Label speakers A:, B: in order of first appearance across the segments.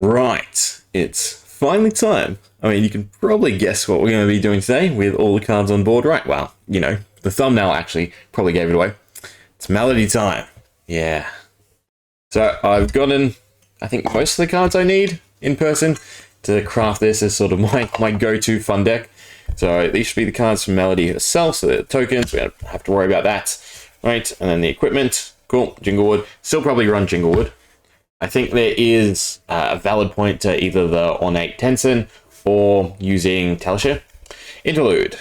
A: Right, it's finally time. I mean, you can probably guess what we're going to be doing today with all the cards on board, right? Well, you know, the thumbnail actually probably gave it away. It's Melody time. Yeah. So I've gotten, I think, most of the cards I need in person to craft this as sort of my go-to fun deck. So these should be the cards from Melody herself, so the tokens, we don't have to worry about that. Right, and then the equipment, cool, Jinglewood. Still probably run Jinglewood. I think there is a valid point to either the Ornate Tenson or using Talishar. Interlude.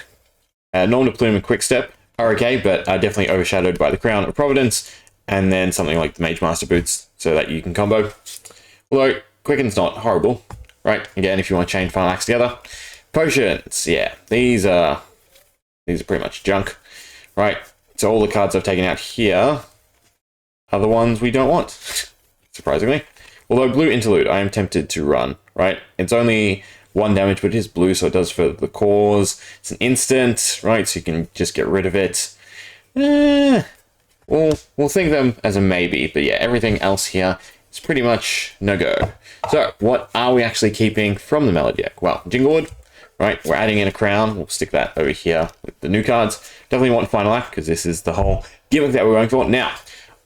A: Norm to Plume and Quick Step are okay, but are definitely overshadowed by the Crown of Providence, and then something like the Mage Master Boots so that you can combo. Although, Quicken's not horrible, right? Again, if you want to chain Final Axe together. Potions, yeah, these are pretty much junk, right? So all the cards I've taken out here are the ones we don't want. Surprisingly. Although Blue Interlude, I am tempted to run, right? It's only 1 damage, but it is blue, so it does for the cause. It's an instant, right? So you can just get rid of it. We'll think them as a maybe, but yeah, everything else here is pretty much no-go. So, what are we actually keeping from the Melody deck? Well, Jinglewood, right? We're adding in a crown. We'll stick that over here with the new cards. Definitely want Final Act, because this is the whole gimmick that we're going for. Now,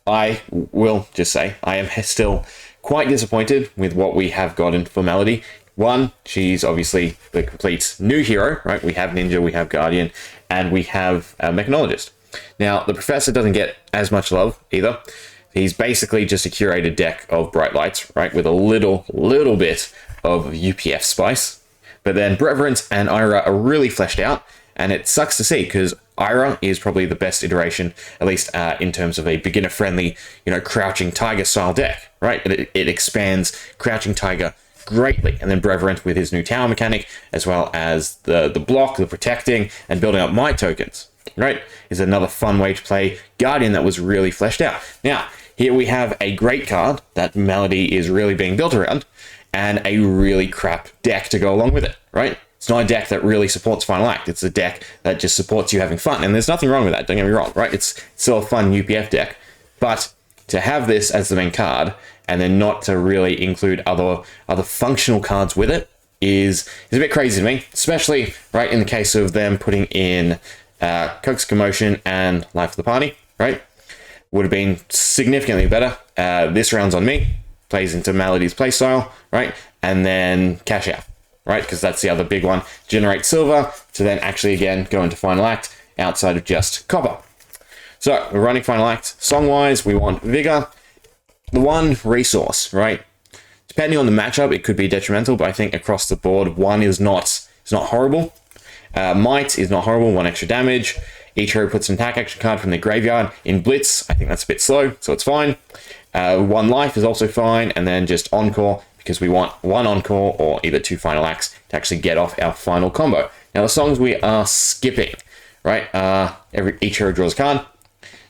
A: I will just say I am still quite disappointed with what we have gotten for Melody. One, she's obviously the complete new hero, right? We have Ninja, we have Guardian, and we have a Mechanologist. Now, the Professor doesn't get as much love either. He's basically just a curated deck of Bright Lights, right? With a little bit of UPF spice. But then Breverance and Ira are really fleshed out, and it sucks to see because Ira is probably the best iteration, at least in terms of a beginner-friendly, you know, Crouching Tiger style deck, right? It expands Crouching Tiger greatly, and then Breverant with his new tower mechanic, as well as the block, the protecting, and building up might tokens, right? Is another fun way to play Guardian that was really fleshed out. Now, here we have a great card that Melody is really being built around, and a really crap deck to go along with it, right? It's not a deck that really supports Final Act. It's a deck that just supports you having fun. And there's nothing wrong with that, don't get me wrong, right? It's still a fun UPF deck. But to have this as the main card, and then not to really include other functional cards with it, is a bit crazy to me. Especially, right, in the case of them putting in Coax Commotion and Life of the Party, right? Would have been significantly better. This round's on me. Plays into Melody's playstyle, right? And then Cash Out. Right, because that's the other big one. Generate silver to then actually, again, go into Final Act outside of just copper. So, we're running Final Act. Song-wise, we want Vigor. The one resource, right? Depending on the matchup, it could be detrimental, but I think across the board, 1 is not horrible. Might is not horrible, 1 extra damage. Each hero puts an attack action card from their graveyard. In Blitz, I think that's a bit slow, so it's fine. 1 life is also fine, and then just Encore, because we want 1 Encore or either 2 Final Acts to actually get off our final combo. Now, the songs we are skipping, right? Each hero draws a card.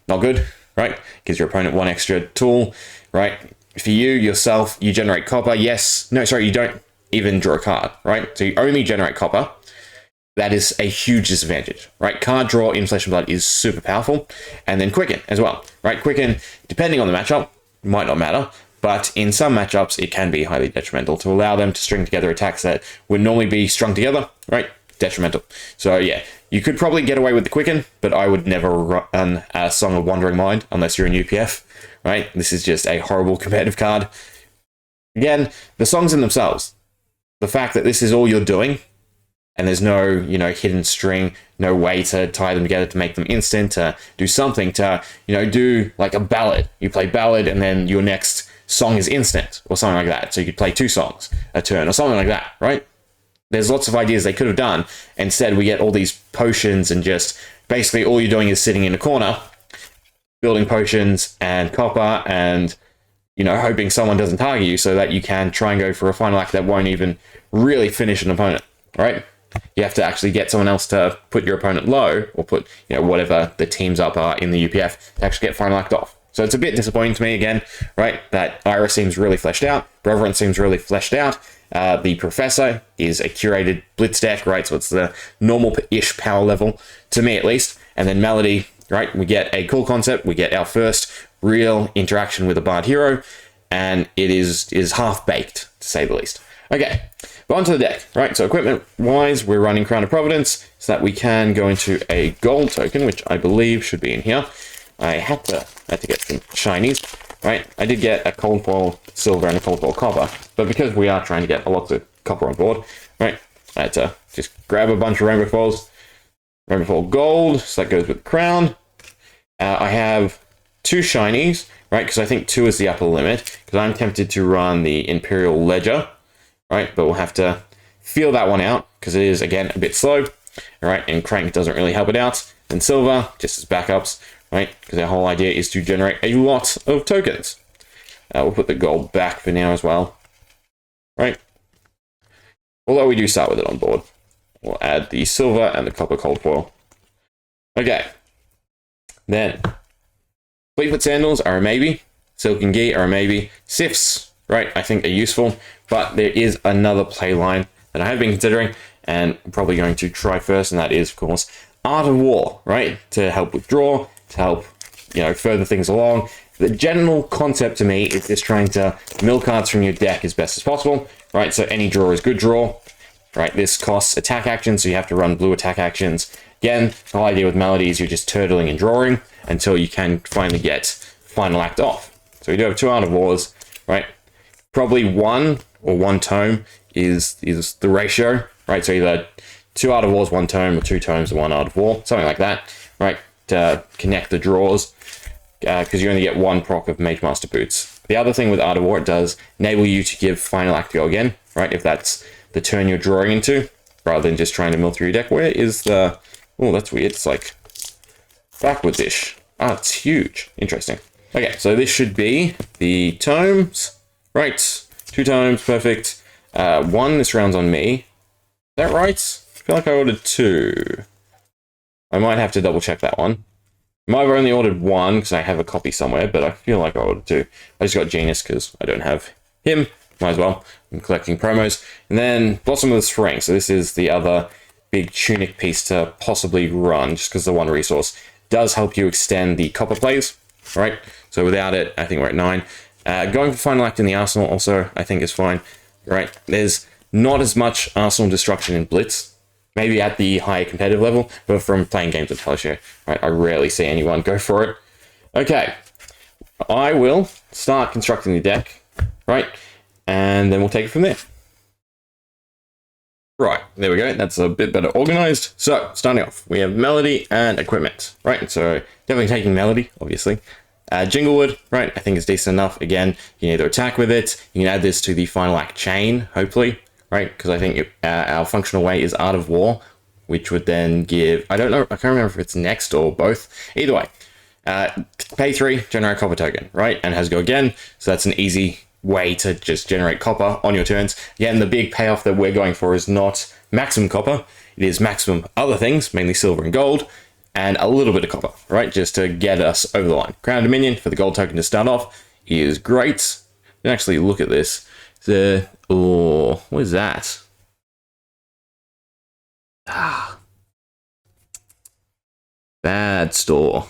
A: Not good, right? Gives your opponent 1 extra tool, right? For you, yourself, you generate copper. Yes. No, sorry, you don't even draw a card, right? So you only generate copper. That is a huge disadvantage, right? Card draw in Flesh and Blood is super powerful. And then Quicken as well, right? Quicken, depending on the matchup, might not matter. But in some matchups, it can be highly detrimental to allow them to string together attacks that would normally be strung together, right? Detrimental. So yeah, you could probably get away with the Quicken, but I would never run a Song of Wandering Mind unless you're in UPF, right? This is just a horrible competitive card. Again, the songs in themselves, the fact that this is all you're doing, and there's no, you know, hidden string, no way to tie them together to make them instant, to do something to, you know, do like a ballad. You play ballad and then your next song is instant or something like that. So you could play 2 songs a turn or something like that, right? There's lots of ideas they could have done. Instead, we get all these potions and just basically all you're doing is sitting in a corner, building potions and copper and, you know, hoping someone doesn't target you so that you can try and go for a Final Act that won't even really finish an opponent, right? You have to actually get someone else to put your opponent low, or put, you know, whatever the teams up are in the UPF to actually get Final Act off. So it's a bit disappointing to me again, right? That Ira seems really fleshed out. Breverant seems really fleshed out. The Professor is a curated Blitz deck, right? So it's the normal-ish power level, to me at least. And then Melody, right? We get a cool concept. We get our first real interaction with a Bard hero. and it is half-baked, to say the least. Okay, but onto the deck, right? So equipment-wise, we're running Crown of Providence, so that we can go into a gold token, which I believe should be in here. I had to get some shinies, right? I did get a cold foil silver and a cold foil copper, but because we are trying to get a lot of copper on board, right? I had to just grab a bunch of rainbow foils, rainbow foil gold, so that goes with the crown. I have 2 shinies, right? Because I think 2 is the upper limit, because I'm tempted to run the Imperial Ledger, right? But we'll have to feel that one out, because it is, again, a bit slow, all right? And Crank doesn't really help it out. And silver, just as backups, right? Because our whole idea is to generate a lot of tokens. We'll put the gold back for now as well, right? Although we do start with it on board. We'll add the silver and the copper cold foil. Okay. Then, Fleetfoot Sandals are a maybe. Silken Gi are a maybe. Sifts, right, I think are useful. But there is another play line that I have been considering and I'm probably going to try first, and that is, of course, Art of War, right? To help withdraw, to help, you know, further things along. The general concept to me is just trying to mill cards from your deck as best as possible, right? So any draw is good draw, right? This costs attack actions, so you have to run blue attack actions. Again, the whole idea with Melody is you're just turtling and drawing until you can finally get Final Act off. So we do have 2 Art of Wars, right? Probably 1 or 1 tome is the ratio, right? So either 2 Art of Wars, 1 tome, or 2 tomes, 1 Art of War, something like that, right? To connect the draws, because you only get 1 proc of Mage Master Boots. The other thing with Art of War, it does enable you to give Final Act to go again, right? If that's the turn you're drawing into, rather than just trying to mill through your deck. Where is the... Oh, that's weird. It's like backwards-ish. Ah, it's huge. Interesting. Okay, so this should be the tomes. Right. 2 tomes, perfect. 1 this round's on me. Is that right? I feel like I ordered 2. I might have to double check that one. I might have only ordered 1 because I have a copy somewhere, but I feel like I ordered 2. I just got Genius because I don't have him. Might as well. I'm collecting promos. And then Blossom of the Spring. So this is the other big tunic piece to possibly run, just because the 1 resource does help you extend the copper plays, right? So without it, I think we're at 9. Going for Final Act in the Arsenal also, I think is fine, right? There's not as much Arsenal destruction in Blitz, maybe at the higher competitive level, but from playing games with Talishar, right, I rarely see anyone go for it. Okay, I will start constructing the deck, right, and then we'll take it from there. Right, there we go, that's a bit better organized. So, starting off, we have Melody and equipment, right, so definitely taking Melody, obviously. Jinglewood, right, I think is decent enough. Again, you can either attack with it, you can add this to the Final Act chain, hopefully, right? Because I think our functional way is Art of War, which would then give, I don't know, I can't remember if it's next or both. Either way, pay 3, generate copper token, right? And has go again, so that's an easy way to just generate copper on your turns. Again, the big payoff that we're going for is not maximum copper, it is maximum other things, mainly silver and gold, and a little bit of copper, right? Just to get us over the line. Crown Dominion for the gold token to start off is great. You can actually look at this. Oh, what is that? Ah. Bad store.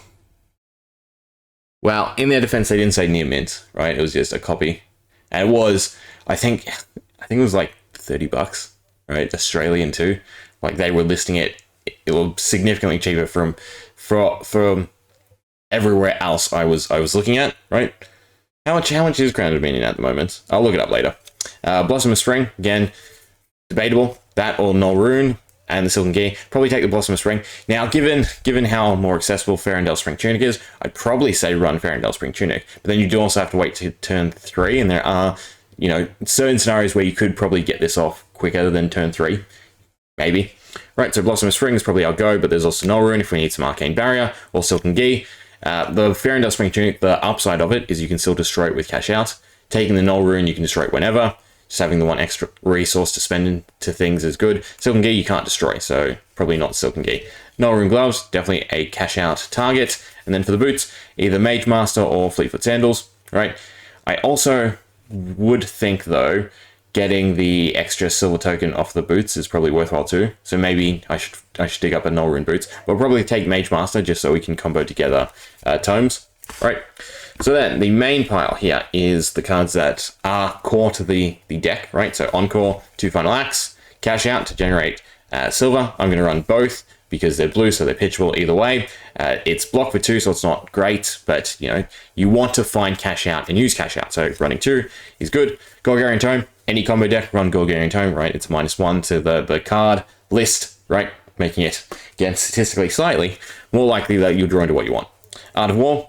A: Well, in their defense, they didn't say near mint, right? It was just a copy. And it was, I think it was like $30, right? Australian too. Like they were listing it was significantly cheaper from everywhere else I was looking at, right? How much is Crown Dominion at the moment? I'll look it up later. Blossom of Spring, again, debatable. That or Null Rune and the Silken Gi. Probably take the Blossom of Spring. Now, given how more accessible Farandel Spring Tunic is, I'd probably say run Farandel Spring Tunic. But then you do also have to wait to turn 3, and there are, you know, certain scenarios where you could probably get this off quicker than turn 3. Maybe. Right, so Blossom of Spring is probably our go, but there's also Null Rune if we need some Arcane Barrier, or Silken Gi. The Farandel Spring Tunic, the upside of it is you can still destroy it with Cash Out. Taking the Null Rune, you can destroy it whenever. Just having the 1 extra resource to spend into things is good. Silken Gi you can't destroy, so probably not Silken Gi. Null Rune Gloves, definitely a Cash Out target. And then for the boots, either Mage Master or Fleetfoot Sandals, right? I also would think, though, getting the extra silver token off the boots is probably worthwhile too. So maybe I should dig up a Null Rune boots. But probably take Mage Master just so we can combo together tomes. right? So then the main pile here is the cards that are core to the deck, right? So Encore, 2 Final Acts, Cash Out to generate silver. I'm going to run both because they're blue, so they're pitchable either way. It's blocked for 2, so it's not great, but you know, you want to find Cash Out and use Cash Out. So running 2 is good. Gorgarian Tome, any combo deck, run Gorgarian Tome, right? It's -1 to the card list, right? Making it, again, statistically slightly more likely that you'll draw into what you want. Art of War.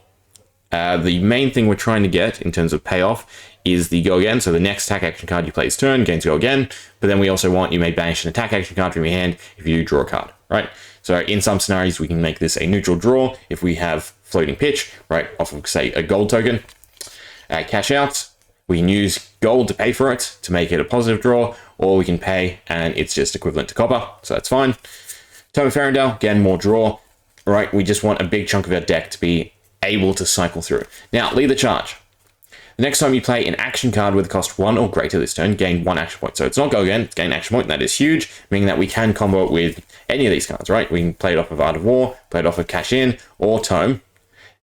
A: The main thing we're trying to get in terms of payoff is the Go Again. So the next attack action card you play this turn gains Go Again. But then we also want you may banish an attack action card from your hand if you draw a card, right? So in some scenarios, we can make this a neutral draw if we have floating pitch, right? Off of, say, a gold token. Cash Out. We can use gold to pay for it to make it a positive draw, or we can pay and it's just equivalent to copper. So that's fine. Tome of Farendale, again, more draw, right? We just want a big chunk of our deck to be able to cycle through. Now, lead the charge. The next time you play an action card with a cost 1 or greater this turn, gain 1 action point. So it's not Go Again, it's gain action point, and that is huge, meaning that we can combo it with any of these cards, right? We can play it off of Art of War, play it off of Cash In, or Tome,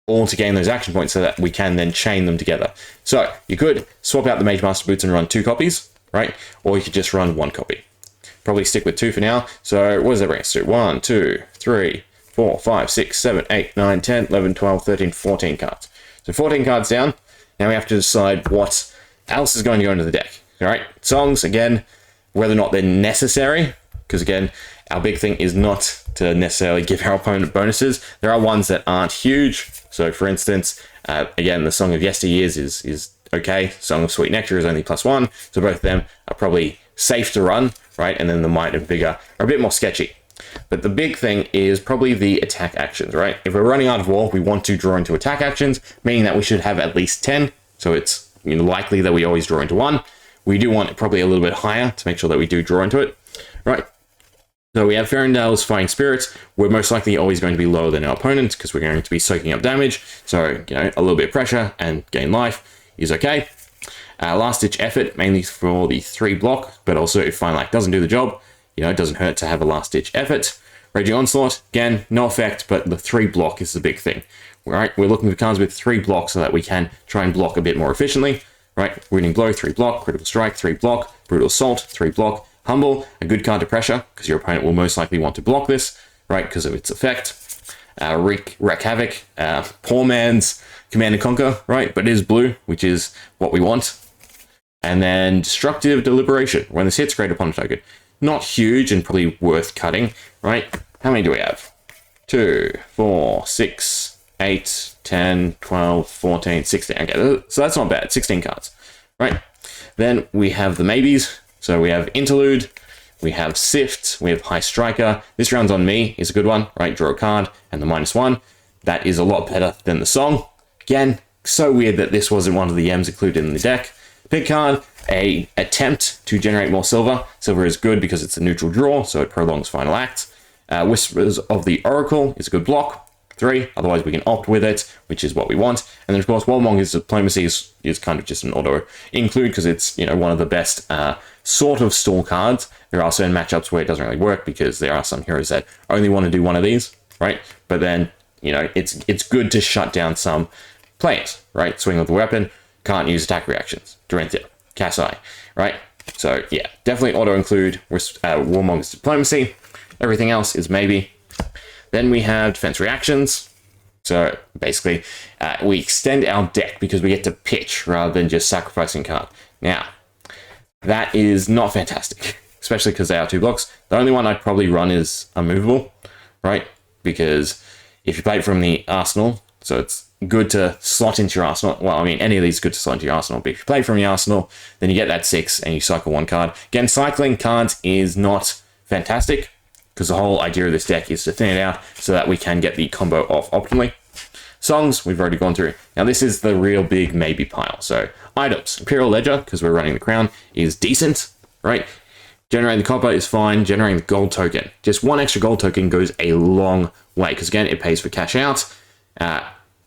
A: all to gain those action points so that we can then chain them together. So you could swap out the Mage Master Boots and run 2 copies, right? Or you could just run 1 copy. Probably stick with 2 for now. So what does that bring us to? 1, 2, 3, 4, 5, 6, 7, 8, 9, 10, 11, 12, 13, 14 cards. So 14 cards down. Now we have to decide what else is going to go into the deck. All right, songs, again, whether or not they're necessary, because again, our big thing is not to necessarily give our opponent bonuses. There are ones that aren't huge. So for instance, again, the Song of Yesteryears is okay. Song of Sweet Nectar is only +1. So both of them are probably safe to run, right? And then the Might and Vigor are a bit more sketchy. But the big thing is probably the attack actions, right? If we're running Art of War, we want to draw into attack actions, meaning that we should have at least 10. So it's likely that we always draw into 1. We do want it probably a little bit higher to make sure that we do draw into it, right? So we have Farendale's Fighting Spirits. We're most likely always going to be lower than our opponent because we're going to be soaking up damage. So, a little bit of pressure and gain life is okay. Last Ditch Effort, mainly for the 3 block, but also if Final Act doesn't do the job, it doesn't hurt to have a Last Ditch Effort. Raging Onslaught, again, no effect, but the 3 block is the big thing. Right, we're looking for cards with 3 blocks so that we can try and block a bit more efficiently. Right, Wounding Blow, 3 block, Critical Strike, 3 block, Brutal Assault, 3 block, Humble, a good card to pressure, because your opponent will most likely want to block this, right, because of its effect. Wreak Havoc, Poor Man's Command and Conquer, right, but it is blue, which is what we want. And then Destructive Deliberation, when this hits, create opponent token. Not huge and probably worth cutting, right? How many do we have? 2, 4, 6, 8, 10, 12, 14, 16. Okay, so that's not bad. 16 cards, right? Then we have the maybes. So we have Interlude, we have Sift, we have High Striker. This round's on me is a good one, right? Draw a card and the -1. That is a lot better than the song. Again, so weird that this wasn't one of the M's included in the deck. Pick card, a attempt to generate more silver. Silver is good because it's a neutral draw, so it prolongs Final Act. Whispers of the Oracle is a good block. 3, otherwise we can opt with it, which is what we want. And then of course, Warmonger's Diplomacy is kind of just an auto include because it's one of the best sort of stall cards. There are certain matchups where it doesn't really work because there are some heroes that only want to do one of these, right? But then it's good to shut down some players, right? Swing with the weapon, can't use attack reactions. Dorinthia, Kasai, right? So yeah, definitely auto include Warmonger's Diplomacy. Everything else is maybe. Then we have defense reactions. So basically, we extend our deck because we get to pitch rather than just sacrificing a card. Now, that is not fantastic, especially because they are 2 blocks. The only one I'd probably run is Unmovable, right? Because if you play it from the arsenal, so it's good to slot into your arsenal. Well, I mean, any of these is good to slot into your arsenal, but if you play from the arsenal, then you get that 6 and you cycle 1 card. Again, cycling cards is not fantastic, because the whole idea of this deck is to thin it out so that we can get the combo off optimally. Songs, we've already gone through. Now this is the real big maybe pile. So items, Imperial Ledger, because we're running the crown, is decent, right? Generating the copper is fine. Generating the gold token. Just 1 extra gold token goes a long way, because again, it pays for cash out.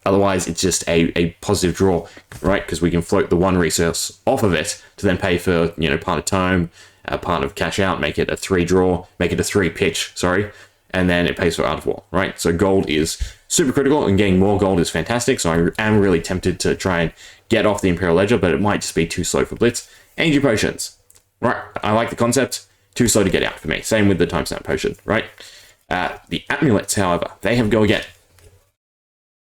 A: Otherwise, it's just a positive draw, right? Because we can float the 1 resource off of it to then pay for, part of Tome, part of cash out, make it a 3 draw, make it a 3 pitch, sorry, and then it pays for Art of War, right? So gold is super critical, and getting more gold is fantastic, so I am really tempted to try and get off the Imperial Ledger, but it might just be too slow for Blitz. Energy potions. Right, I like the concept. Too slow to get out for me. Same with the time snap potion, right? The amulets, however, they have go again.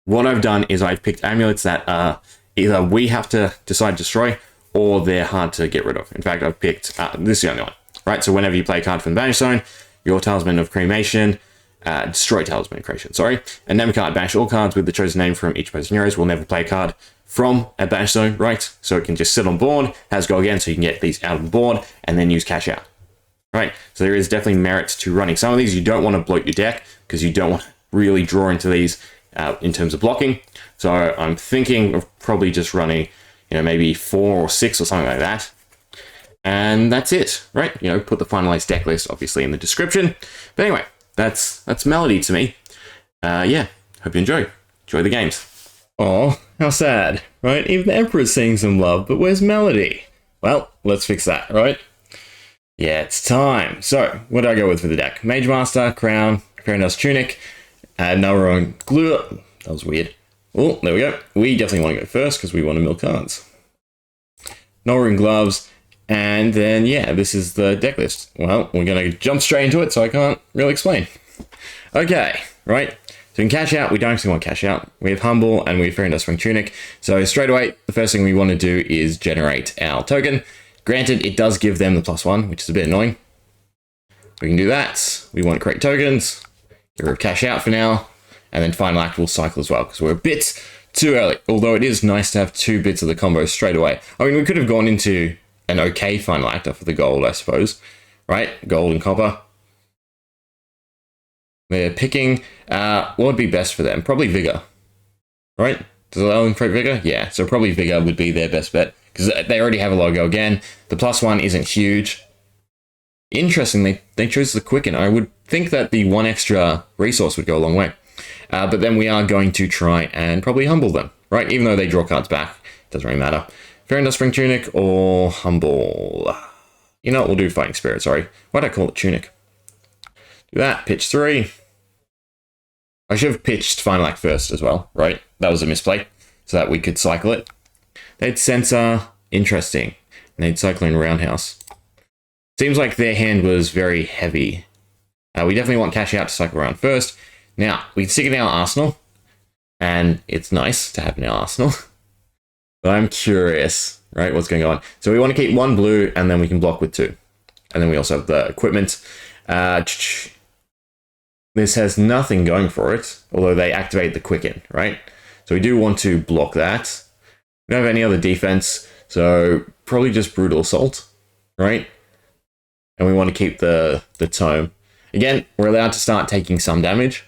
A: What I've done is I've picked amulets that either we have to decide to destroy, or they're hard to get rid of. In fact, I've picked, this is the only one, right? So whenever you play a card from the Banish Zone, your Talisman of Cremation, destroy Talisman of Creation, sorry, and name a card, banish all cards with the chosen name from each opposing heroes. Will never play a card from a Banish Zone, right? So it can just sit on board, has go again, so you can get these out of the board, and then use cash out. Right, so there is definitely merit to running some of these. You don't want to bloat your deck, because you don't want to really draw into these in terms of blocking. So I'm thinking of probably just running, you know, maybe 4 or 6 or something like that. And that's it, right? You know, put the finalized deck list obviously in the description. But anyway, that's Melody to me. Yeah, hope you enjoy the games. Oh, how sad, right? Even the Emperor's seeing some love, but where's Melody? Well, let's fix that, right? Yeah, it's time. So, what do I go with for the deck? Mage Master, Crown, Fairy Dust Tunic, Nulrune Glue. That was weird. Oh, there we go. We definitely want to go first because we want to mill cards. Nulrune Gloves, and then, yeah, this is the deck list. Well, we're going to jump straight into it, so I can't really explain. Okay, right. So in cash out, we don't actually want cash out. We have Humble and we have Fairy Dust Tunic. So straight away, the first thing we want to do is generate our token. Granted, it does give them the +1, which is a bit annoying. We can do that. We want to create tokens, get rid of cash out for now, and then final act will cycle as well, because we're a bit too early. Although it is nice to have 2 bits of the combo straight away. I mean, we could have gone into an okay final act for the gold, I suppose. Right? Gold and copper. They're picking, what would be best for them? Probably Vigor. Right? Does it allow them create Vigor? Yeah, so probably Vigor would be their best bet, because they already have a logo again. The +1 isn't huge. Interestingly, they chose the Quicken. I would think that the 1 extra resource would go a long way. But then we are going to try and probably Humble them, right? Even though they draw cards back, doesn't really matter. Fairy Dust Tunic or Humble. You know what, we'll do Fighting Spirit, sorry. Why'd I call it Tunic? Do that, pitch 3. I should have pitched Final Act first as well, right? That was a misplay, so that we could cycle it. They'd Censor, interesting. And they'd Cyclone Roundhouse. Seems like their hand was very heavy. We definitely want cash out to cycle around first. Now, we can stick it in our arsenal, and it's nice to have in our arsenal. But I'm curious, right, what's going on. So we want to keep 1 blue, and then we can block with 2. And then we also have the equipment. This has nothing going for it, although they activate the Quicken, right? So we do want to block that. We don't have any other defense, so probably just Brutal Assault, right? And we want to keep the Tome. Again, we're allowed to start taking some damage,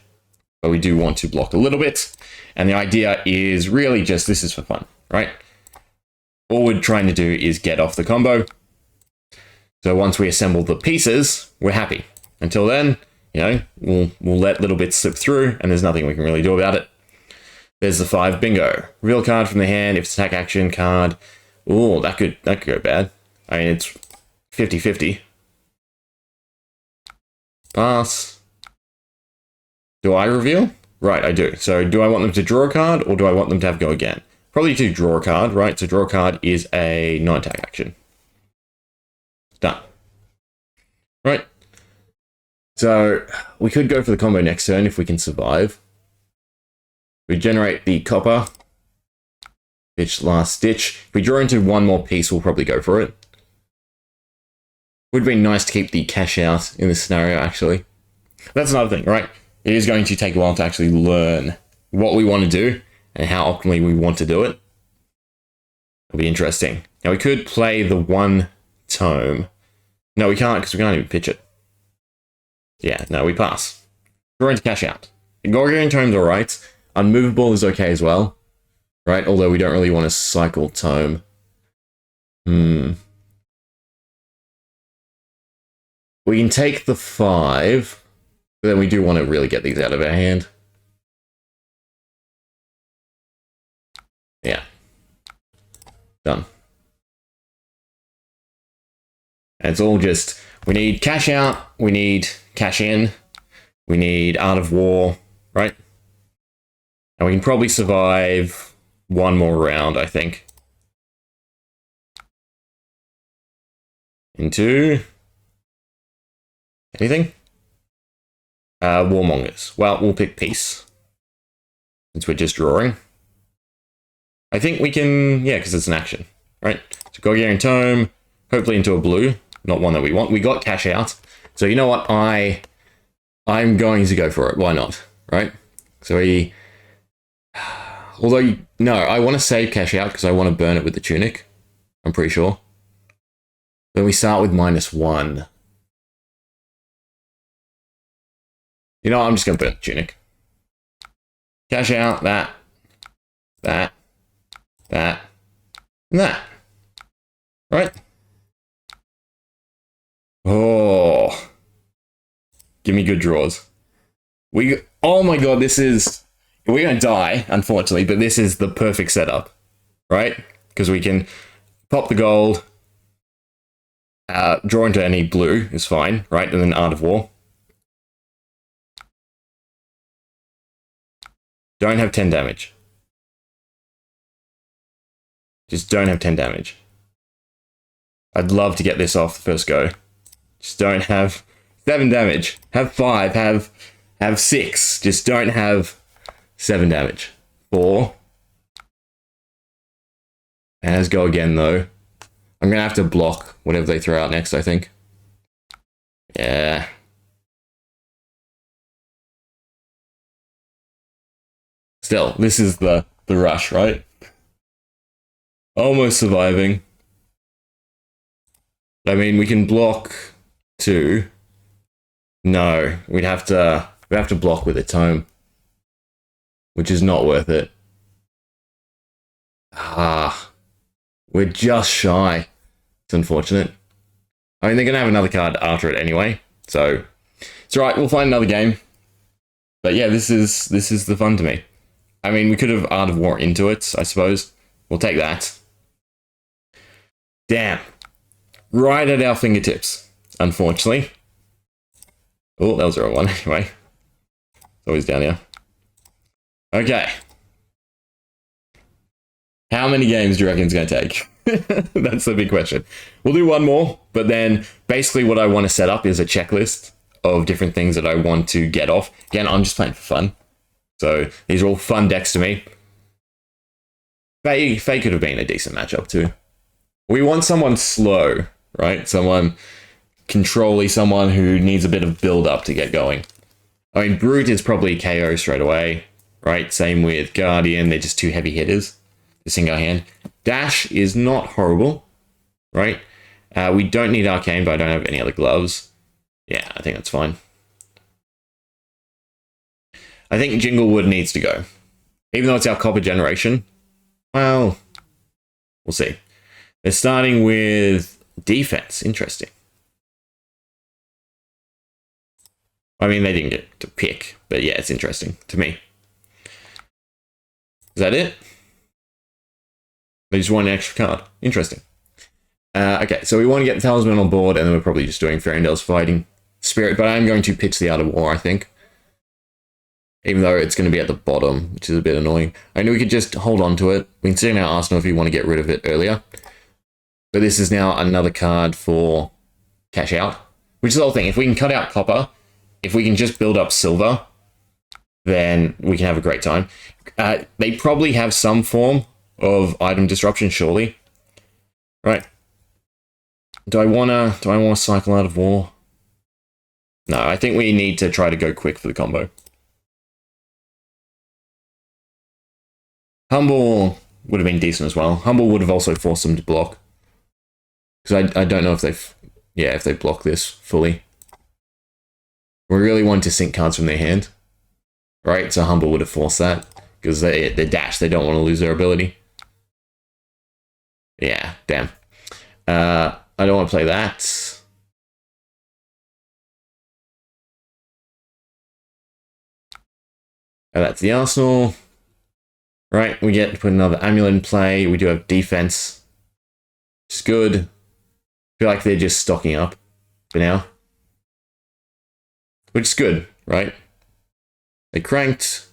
A: but we do want to block a little bit. And the idea is really just, this is for fun, right? All we're trying to do is get off the combo. So once we assemble the pieces, we're happy. Until then, you know, we'll let little bits slip through, and there's nothing we can really do about it. There's the 5, bingo. Reveal card from the hand, if it's attack action card. Ooh, that could go bad. I mean, it's 50-50. Pass. Do I reveal? Right, I do. So do I want them to draw a card, or do I want them to have go again? Probably to draw a card, right? So draw a card is a non-attack action. Done. Right. So we could go for the combo next turn if we can survive. We generate the copper. Pitch last ditch. If we draw into 1 more piece, we'll probably go for it. Would be nice to keep the cash out in this scenario, actually. That's another thing, right? It is going to take a while to actually learn what we want to do and how optimally we want to do it. It'll be interesting. Now, we could play the 1 tome. No, we can't, because we can't even pitch it. Yeah, no, we pass. Draw into cash out. Gorgonian Tome's alright. Unmovable is okay as well. Right? Although we don't really want to cycle Tome. We can take the 5. But then we do want to really get these out of our hand. Yeah. Done. And it's all just, we need cash out, we need cash in, we need Art of War, right? And we can probably survive one more round, I think. Into... anything? Warmongers. Well, we'll pick peace. Since we're just drawing. I think we can... yeah, because it's an action. Right? So Gorgarian Tome. Hopefully into a blue. Not one that we want. We got cash out. So you know what? I'm going to go for it. Why not? Right? So we... although, no, I want to save cash out because I want to burn it with the tunic. I'm pretty sure. Then we start with -1. You know what? I'm just going to burn the tunic. Cash out that, and that. Right? Oh. Give me good draws. Oh my god, this is... we're going to die, unfortunately, but this is the perfect setup. Right? Because we can pop the gold, draw into any blue is fine, right? And then Art of War. Don't have 10 damage. Just don't have 10 damage. I'd love to get this off the first go. Just don't have 7 damage. Have 5, have 6. Just don't have 7 damage. 4. And let's go again though. I'm gonna have to block whatever they throw out next, I think. Yeah. Still, this is the rush, right? Almost surviving. I mean, we can block 2. No, we'd have to block with a tome, which is not worth it. Ah, we're just shy. It's unfortunate. I mean, they're gonna have another card after it anyway, so it's alright. We'll find another game. But yeah, this is the fun to me. I mean, we could have Art of War into it, I suppose. We'll take that. Damn. Right at our fingertips, unfortunately. Oh, that was the wrong one anyway. It's always down here. Okay. How many games do you reckon it's going to take? That's the big question. We'll do one more, but then basically what I want to set up is a checklist of different things that I want to get off. Again, I'm just playing for fun. So these are all fun decks to me. FaB could have been a decent matchup too. We want someone slow, right? Someone control-y, someone who needs a bit of build-up to get going. I mean, Brute is probably KO straight away, right? Same with Guardian, they're just 2 heavy hitters. The single hand. Dash is not horrible, right? We don't need Arcane, but I don't have any other gloves. Yeah, I think that's fine. I think Jinglewood needs to go. Even though it's our copper generation. Well, we'll see. They're starting with defense. Interesting. I mean, they didn't get to pick, but yeah, it's interesting to me. Is that it? They just want an extra card. Interesting. Okay, so we want to get the Talisman on board, and then we're probably just doing Fairytale's Fighting Spirit, but I am going to pitch the Art of War, I think. Even though it's going to be at the bottom, which is a bit annoying. I know we could just hold on to it. We can sit in our arsenal if we want to get rid of it earlier. But this is now another card for cash out, which is the whole thing. If we can cut out copper, if we can just build up silver, then we can have a great time. They probably have some form of item disruption, surely. Right. Do I wanna cycle Out of War? No, I think we need to try to go quick for the combo. Humble would have been decent as well. Humble would have also forced them to block. Because I don't know if if they block this fully. We really want to sink cards from their hand. Right, so Humble would have forced that. Because they're dash, they don't want to lose their ability. Yeah, damn. I don't want to play that. That's the arsenal. Right, we get to put another amulet in play. We do have defense. Which is good. I feel like they're just stocking up for now. Which is good, right? They cranked.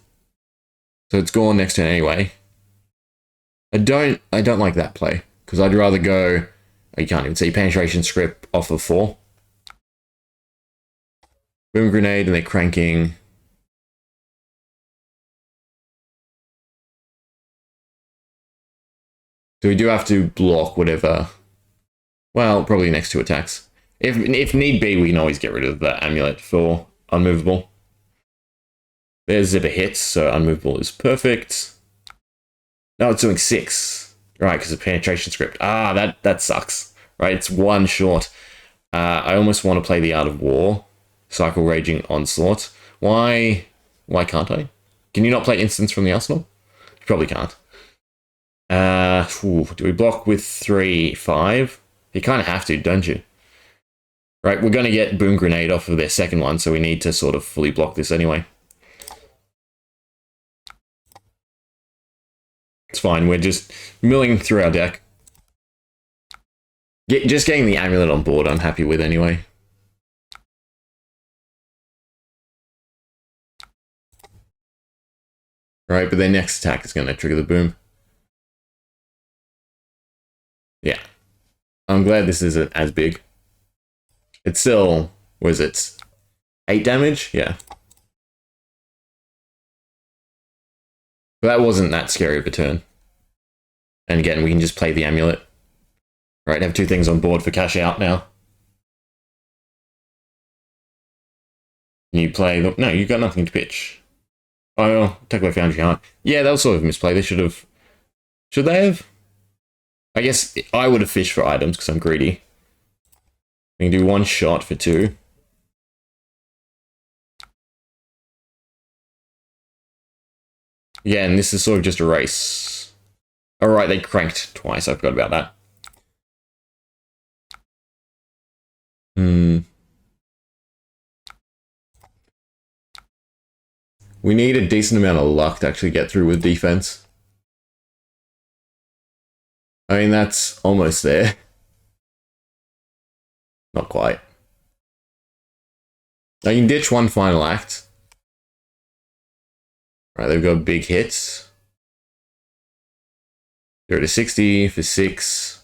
A: So it's gone next turn anyway. I don't like that play, because I'd rather go, you can't even see, penetration script off of 4. Boom grenade, and they're cranking. So we do have to block whatever. Well, probably next 2 attacks. If need be, we can always get rid of the amulet for unmovable. There's zipper hits, so unmovable is perfect. No, it's doing 6. Right, because of penetration script. Ah, that sucks. Right, it's 1 short. I almost want to play the Art of War. Cycle Raging Onslaught. Why can't I? Can you not play instants from the arsenal? You probably can't. Do we block with 3, 5? You kind of have to, don't you? Right, we're going to get Boom Grenade off of their second one, so we need to sort of fully block this anyway. It's fine, we're just milling through our deck. Just getting the amulet on board, I'm happy with anyway. Right, but their next attack is going to trigger the boom. Yeah. I'm glad this isn't as big. It's still, what is it? 8 damage? Yeah. But that wasn't that scary of a turn. And again, we can just play the amulet. Right, have 2 things on board for cash out now. You play the... No, you've got nothing to pitch. Oh, Teklo Foundry Heart. Yeah, that was sort of a misplay. They should have... Should they have? I guess I would have fished for items because I'm greedy. We can do 1 shot for 2. Yeah, and this is sort of just a race. Alright, they cranked twice. I forgot about that. We need a decent amount of luck to actually get through with defense. I mean, that's almost there. Not quite. I can ditch 1 final act. Right, they've got big hits. 0 to 60 for 6.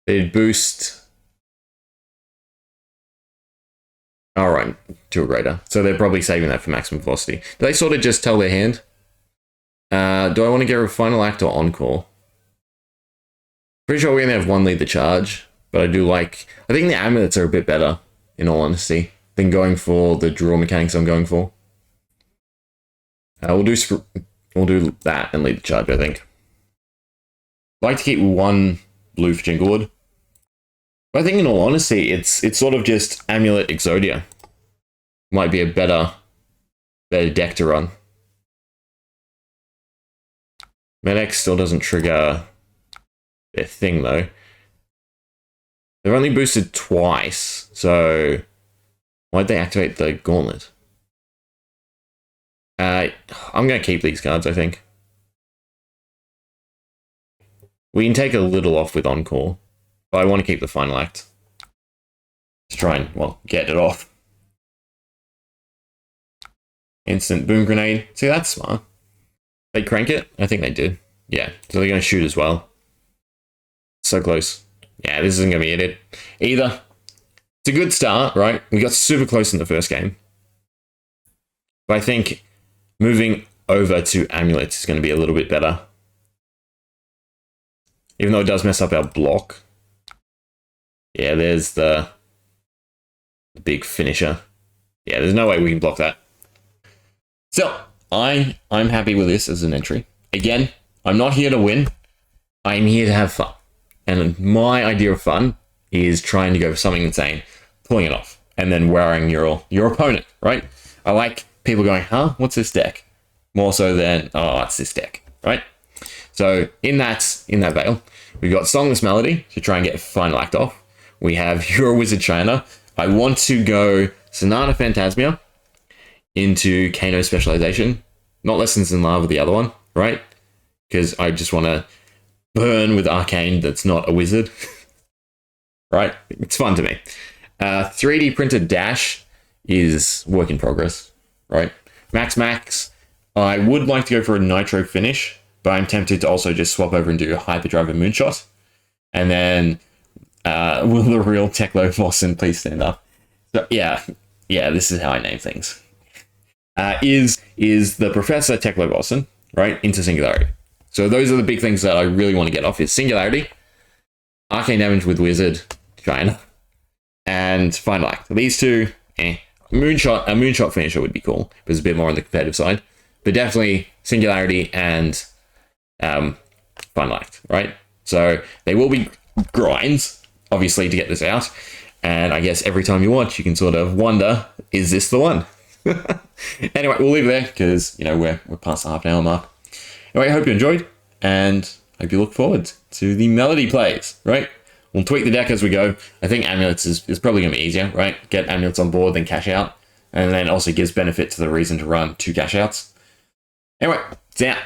A: They did boost. Alright, to a greater. So they're probably saving that for maximum velocity. Do they sort of just tell their hand? Do I want to get a final act or encore? Pretty sure we only have 1 lead the charge, but I do like... I think the amulets are a bit better, in all honesty, than going for the draw mechanics I'm going for. We'll do that and lead the charge, I think. I like to keep 1 blue for Jinglewood. But I think in all honesty, it's sort of just Amulet Exodia. Might be a better deck to run. Medex still doesn't trigger their thing though. They've only boosted twice, so why'd they activate the gauntlet? I'm going to keep these cards, I think. We can take a little off with Encore, but I want to keep the final act. To try and, well, get it off. Instant Boom Grenade. See, that's smart. They crank it? I think they did. Yeah, so they're going to shoot as well. So close. Yeah, this isn't going to be it either. It's a good start, right? We got super close in the first game. But I think moving over to Amulets is going to be a little bit better. Even though it does mess up our block. Yeah, there's the big finisher. Yeah, there's no way we can block that. So, I'm happy with this as an entry. Again, I'm not here to win. I'm here to have fun. And my idea of fun is trying to go for something insane, pulling it off, and then wowing your opponent, right? I like people going, huh, what's this deck? More so than, oh, it's this deck, right? So in that veil, we've got Songless Melody to try and get final act off. We have You're a Wizard China. I want to go Sonata Phantasmia into Kano Specialization. Not Lessons in Love with the other one, right? Because I just want to burn with Arcane that's not a wizard. Right? It's fun to me. 3D printed Dash is work in progress, right? Maxx. I would like to go for a Nitro finish, but I'm tempted to also just swap over and do a Hyperdrive and Moonshot. And then, will the real Teklovossen please stand up? So, yeah, this is how I name things. Is the Professor Teklovossen, right, into Singularity. So those are the big things that I really want to get off, is Singularity, Arcane Damage with Wizard, China, and Final Act. These two, Moonshot, a Moonshot finisher would be cool, but it's a bit more on the competitive side. But definitely Singularity and Final Act, right? So they will be grinds, obviously, to get this out. And I guess every time you watch, you can sort of wonder, is this the one? Anyway, we'll leave it there because, you know, we're past the half an hour mark. Anyway, I hope you enjoyed, and hope you look forward to the Melody plays, right? We'll tweak the deck as we go. I think Amulets is probably going to be easier, right? Get Amulets on board, then cash out. And then also gives benefit to the reason to run 2 cash outs. Anyway, it's out.